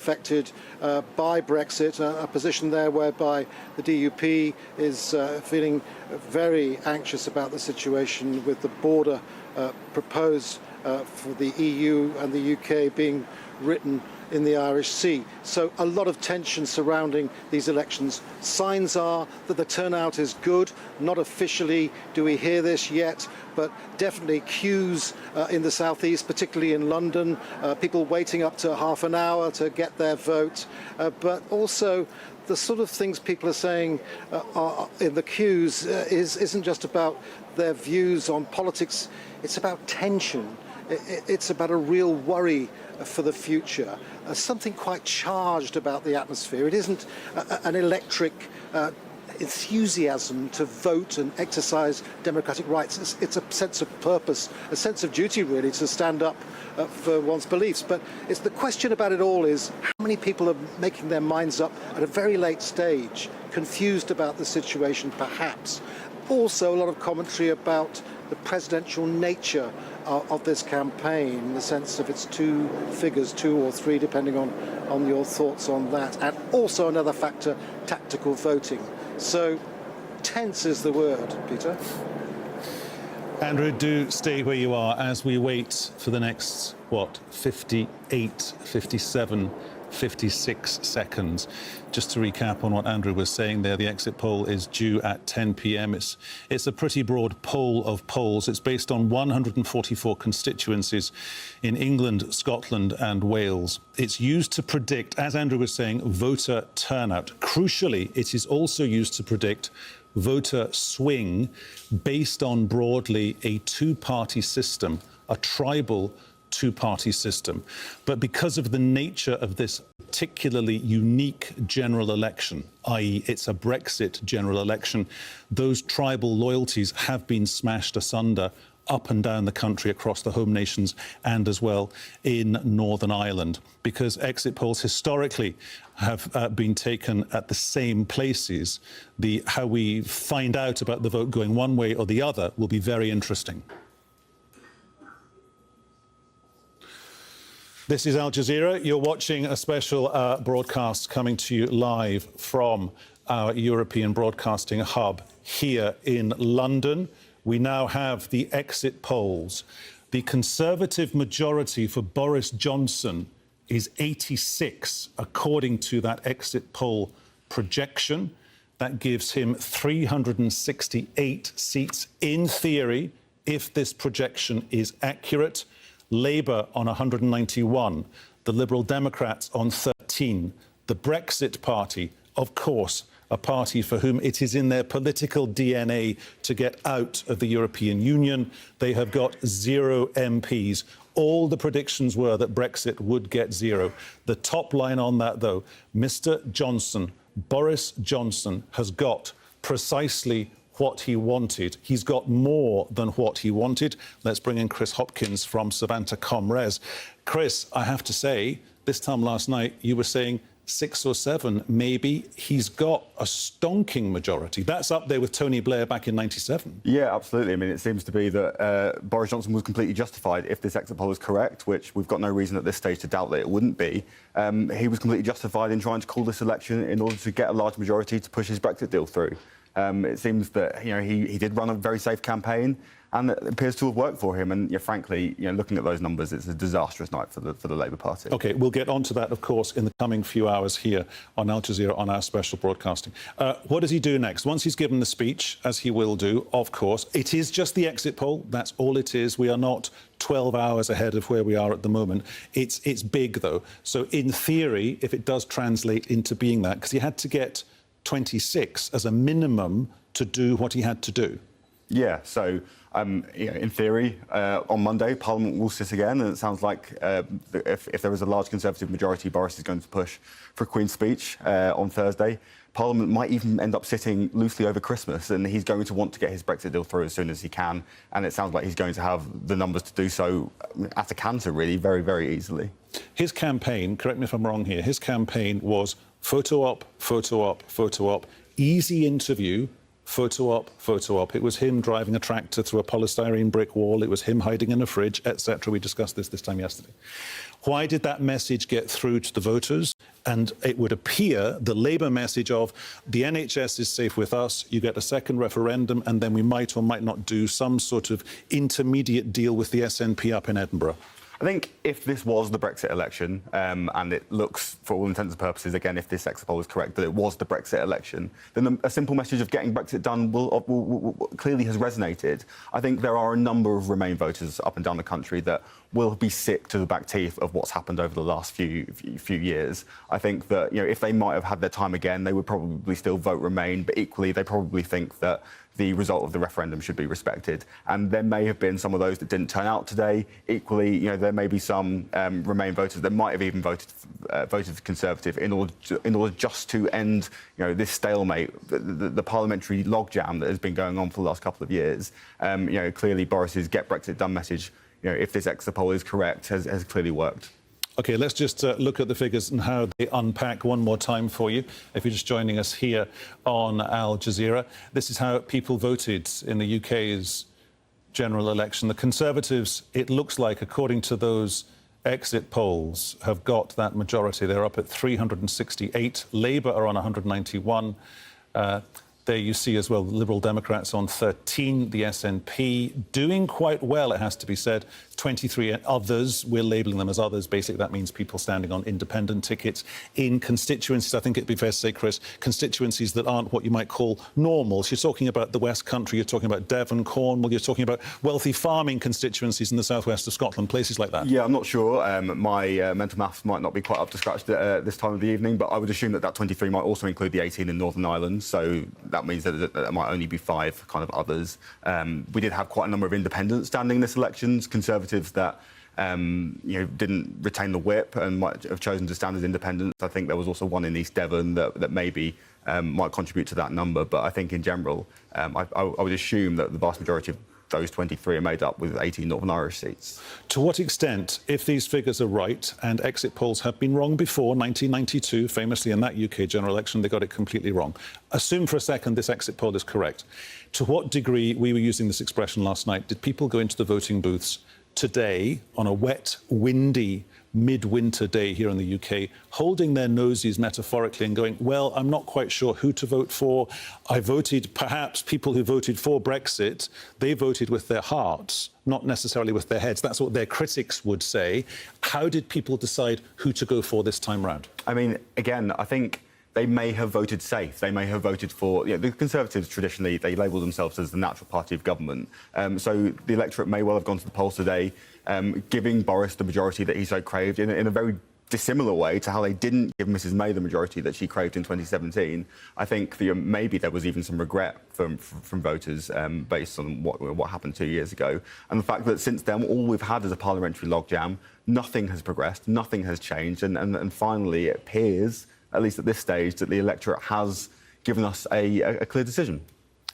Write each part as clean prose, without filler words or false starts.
affected by Brexit, a position there whereby the DUP is feeling very anxious about the situation with the border proposed for the EU and the UK being written in the Irish Sea. So a lot of tension surrounding these elections. Signs are that the turnout is good. Not officially do we hear this yet, but definitely queues in the southeast, particularly in London, people waiting up to half an hour to get their vote, but also the sort of things people are saying are in the queues isn't just about their views on politics, it's about tension. It's about a real worry for the future, something quite charged about the atmosphere. It isn't an electric enthusiasm to vote and exercise democratic rights. It's a sense of purpose, a sense of duty really to stand up for one's beliefs. But it's the question about it all is how many people are making their minds up at a very late stage, confused about the situation perhaps. Also a lot of commentary about the presidential nature of this campaign, in the sense of its two figures, 2 or 3, depending on your thoughts on that. And also another factor, tactical voting. So tense is the word, Peter. Andrew, do stay where you are as we wait for the next, 58, 57, 56 seconds. Just to recap on what Andrew was saying there, the exit poll is due at 10 p.m. It's a pretty broad poll of polls. It's based on 144 constituencies in England, Scotland and Wales. It's used to predict, as Andrew was saying, voter turnout. Crucially, it is also used to predict voter swing based on broadly a two-party system, a tribal two-party system. But because of the nature of this particularly unique general election, i.e. it's a Brexit general election, those tribal loyalties have been smashed asunder up and down the country, across the home nations and as well in Northern Ireland, because exit polls historically have been taken at the same places. How we find out about the vote going one way or the other will be very interesting. This is Al Jazeera. You're watching a special broadcast coming to you live from our European broadcasting hub here in London. We now have the exit polls. The Conservative majority for Boris Johnson is 86, according to that exit poll projection. That gives him 368 seats in theory, if this projection is accurate. Labour on 191, the Liberal Democrats on 13. The Brexit Party, of course, a party for whom it is in their political DNA to get out of the European Union. They have got 0 MPs. All the predictions were that Brexit would get 0. The top line on that, though, Mr. Johnson, Boris Johnson, has got precisely what he wanted. He's got more than what he wanted. Let's bring in Chris Hopkins from Savanta Comres. Chris, I have to say, this time last night, you were saying 6 or 7, maybe. He's got a stonking majority. That's up there with Tony Blair back in '97. Yeah, absolutely. I mean, it seems to be that Boris Johnson was completely justified if this exit poll is correct, which we've got no reason at this stage to doubt that it wouldn't be. He was completely justified in trying to call this election in order to get a large majority to push his Brexit deal through. It seems that he did run a very safe campaign, and it appears to have worked for him. And frankly, looking at those numbers, it's a disastrous night for the Labour Party. OK, we'll get on to that, of course, in the coming few hours here on Al Jazeera on our special broadcasting. What does he do next? Once he's given the speech, as he will do, of course, it is just the exit poll. That's all it is. We are not 12 hours ahead of where we are at the moment. It's big, though. So in theory, if it does translate into being that, because he had to get 26 as a minimum to do what he had to do. Yeah, so in theory, on Monday, Parliament will sit again, and it sounds like if there is a large Conservative majority, Boris is going to push for a Queen's speech on Thursday. Parliament might even end up sitting loosely over Christmas, and he's going to want to get his Brexit deal through as soon as he can, and it sounds like he's going to have the numbers to do so at a canter, really, very, very easily. His campaign, correct me if I'm wrong here, his campaign was photo op, photo op, photo op, easy interview, photo op, photo op. It was him driving a tractor through a polystyrene brick wall. It was him hiding in a fridge, etc. We discussed this time yesterday. Why did that message get through to the voters? And it would appear the Labour message of the NHS is safe with us, you get a second referendum, and then we might or might not do some sort of intermediate deal with the SNP up in Edinburgh. I think if this was the Brexit election, and it looks, for all intents and purposes, again, if this exit poll is correct, that it was the Brexit election, then a simple message of getting Brexit done will clearly has resonated. I think there are a number of Remain voters up and down the country that will be sick to the back teeth of what's happened over the last few years. I think that, if they might have had their time again, they would probably still vote Remain, but equally they probably think that the result of the referendum should be respected. And there may have been some of those that didn't turn out today. Equally, there may be some Remain voters that might have even voted Conservative in order just to end, this stalemate, the parliamentary logjam that has been going on for the last couple of years. Clearly Boris's Get Brexit Done message, if this exit poll is correct, has clearly worked. OK, let's just look at the figures and how they unpack one more time for you. If you're just joining us here on Al Jazeera, this is how people voted in the UK's general election. The Conservatives, it looks like, according to those exit polls, have got that majority. They're up at 368. Labour are on 191. There you see as well the Liberal Democrats on 13, the SNP doing quite well, it has to be said. 23 others, we're labelling them as others. Basically, that means people standing on independent tickets in constituencies. I think it'd be fair to say, Chris, constituencies that aren't what you might call normal. So you're talking about the West Country, you're talking about Devon, Cornwall, you're talking about wealthy farming constituencies in the southwest of Scotland, places like that. Yeah, I'm not sure. My mental maths might not be quite up to scratch at this time of the evening, but I would assume that 23 might also include the 18 in Northern Ireland. So that means that there might only be 5 kind of others. We did have quite a number of independents standing in this elections, Conservatives that didn't retain the whip and might have chosen to stand as independents. I think there was also one in East Devon that maybe might contribute to that number. But I think in general, I would assume that the vast majority of those 23 are made up with 18 Northern Irish seats. To what extent, if these figures are right, and exit polls have been wrong before, 1992, famously in that UK general election, they got it completely wrong. Assume for a second this exit poll is correct. To what degree, we were using this expression last night, did people go into the voting booths today on a wet, windy, midwinter day here in the UK, holding their noses metaphorically and going, well, I'm not quite sure who to vote for. I voted, perhaps people who voted for Brexit, they voted with their hearts, not necessarily with their heads. That's what their critics would say. How did people decide who to go for this time round? I mean, again, I think they may have voted safe. They may have voted for... the Conservatives, traditionally, they label themselves as the natural party of government. So the electorate may well have gone to the polls today, giving Boris the majority that he so craved in a very dissimilar way to how they didn't give Mrs May the majority that she craved in 2017. I think maybe there was even some regret from voters based on what happened 2 years ago. And the fact that since then, all we've had is a parliamentary logjam. Nothing has progressed. Nothing has changed. And finally, it appears, at least at this stage, that the electorate has given us a clear decision.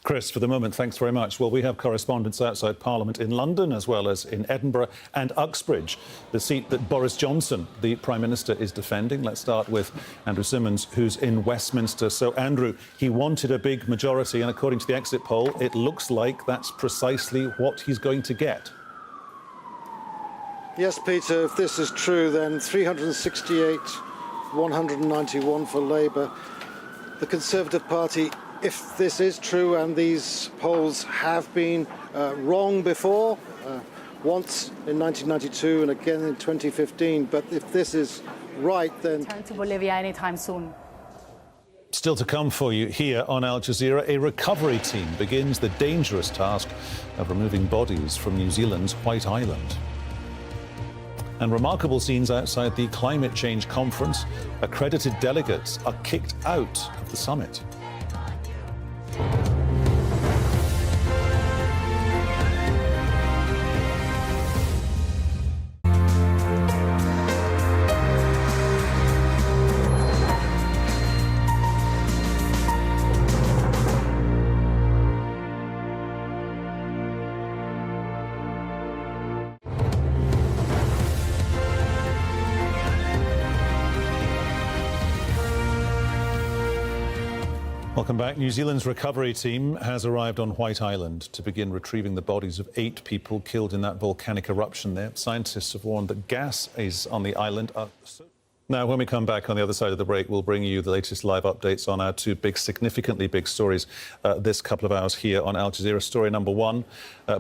Chris, for the moment, thanks very much. Well, we have correspondents outside Parliament in London as well as in Edinburgh and Uxbridge, the seat that Boris Johnson, the Prime Minister, is defending. Let's start with Andrew Symonds, who's in Westminster. So, Andrew, he wanted a big majority, and according to the exit poll, it looks like that's precisely what he's going to get. Yes, Peter, if this is true, then 368, 191 for Labour. The Conservative Party, if this is true, and these polls have been wrong before, once in 1992 and again in 2015, but if this is right, then... Return to Bolivia anytime soon. Still to come for you here on Al Jazeera, a recovery team begins the dangerous task of removing bodies from New Zealand's White Island. And remarkable scenes outside the climate change conference. Accredited delegates are kicked out of the summit. Welcome back. New Zealand's recovery team has arrived on White Island to begin retrieving the bodies of 8 people killed in that volcanic eruption there. Scientists have warned that gas is on the island. Now, when we come back on the other side of the break, we'll bring you the latest live updates on our 2 significantly big stories this couple of hours here on Al Jazeera. Story number 1,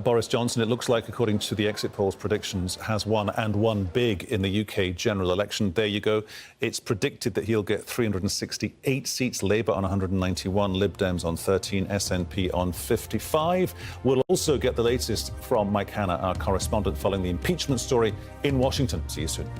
Boris Johnson, it looks like, according to the exit polls predictions, has won, and won big, in the UK general election. There you go. It's predicted that he'll get 368 seats, Labour on 191, Lib Dems on 13, SNP on 55. We'll also get the latest from Mike Hanna, our correspondent, following the impeachment story in Washington. See you soon.